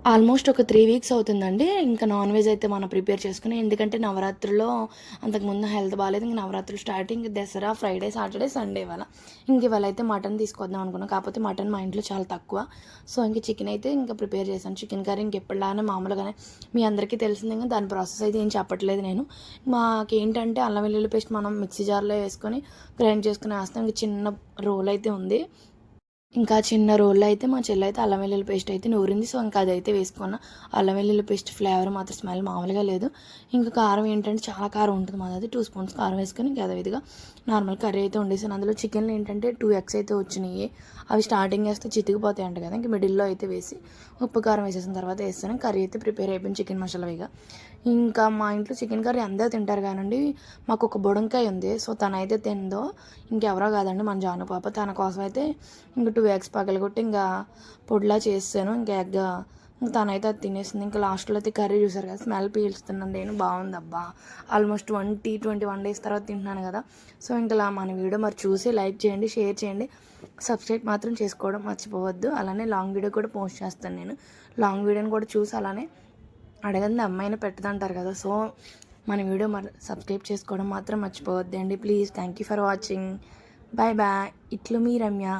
Almost ఒక 3 weeks అవుతుందండి. ఇంకా నాన్ వెజ్ అయితే మనం ప్రిపేర్ చేసుకొని, ఎందుకంటే నవరాత్రుల్లో అంతకుముందు హెల్త్ బాలేదు. ఇంక నవరాత్రులు starting Dasara, Friday, Saturday, Sunday ఇవాళ. ఇంక ఇవాళ అయితే మటన్ తీసుకొద్దాం అనుకున్నాం. కాకపోతే మటన్ మా ఇంట్లో చాలా తక్కువ. సో, ఇంక చికెన్ అయితే ఇంకా ప్రిపేర్ చేశాను. చికెన్ కర్రీ ఇంకెప్పటిలానే మామూలుగానే మీ అందరికీ తెలిసిందే కదా, దాని ప్రాసెస్ అయితే ఏం చెప్పట్లేదు నేను. మాకేంటంటే అల్లం వెల్లుల్లి పేస్ట్ మనం మిక్సీ జార్‌లో వేసుకొని గ్రైండ్ చేసుకొని వేస్తాం. ఇంక చిన్న రోల్ అయితే ఉంది. ఇంకా చిన్న రోల్లో అయితే మా చెల్లయితే అల్లం వెల్లుల్లి పేస్ట్ అయితే నూరింది. సో, ఇంకా అదైతే వేసుకున్నా. అల్లం వెల్లుల్లి పేస్ట్ ఫ్లేవర్ మాత్రం స్మెల్ మామూలుగా లేదు. ఇంకా కారం ఏంటంటే చాలా కారం ఉంటుంది మాదది. 2 స్పూన్స్ కారం వేసుకొని ఇంకా యథావిధిగా నార్మల్ కర్రీ అయితే వండేసాను. అందులో చికెన్‌లో ఏంటంటే 2 ఎగ్స్ అయితే వచ్చినాయి. అవి స్టార్టింగ్ వేస్తే చితికిపోతాయంట కదా! ఇంక మిడిల్‌లో అయితే వేసి ఉప్పు, కారం వేసేసిన తర్వాత వేస్తాను. కర్రీ అయితే ప్రిపేర్ అయిపోయింది చికెన్ మసాలా ఇగ. ఇంకా మా ఇంట్లో చికెన్ కర్రీ అందరూ తింటారు కానండి, మాకొక బుడంకాయ ఉంది. సో, తనైతే తినదు. ఇంకెవరో కాదండి మన జాను పాప. తన కోసం అయితే ఇంక 2 ఎగ్స్ పగలగొట్టి ఇంకా పొడిలా చేసాను. ఇంకా ఎగ్ తనైతే అది తినేసింది. ఇంకా లాస్ట్‌లో అయితే కర్రీ చూసారు కదా, స్మెల్ పీల్చుతున్నాను నేను. బాగుందబ్బా! ఆల్మోస్ట్ 21 డేస్ తర్వాత తింటున్నాను కదా. సో, ఇంకా మన వీడియో మరి చూసి లైక్ చేయండి, షేర్ చేయండి, సబ్స్క్రైబ్ మాత్రం చేసుకోవడం మర్చిపోవద్దు. అలానే లాంగ్ వీడియో కూడా పోస్ట్ చేస్తాను నేను. లాంగ్ వీడియోని కూడా చూసి అలానే అడగంది అమ్మాయిని పెట్టదంటారు కదా. సో, మన వీడియో మరి సబ్స్క్రైబ్ చేసుకోవడం మాత్రం మర్చిపోవద్దండి please. Thank you for watching. Bye bye. ఇట్లు మీ రమ్య.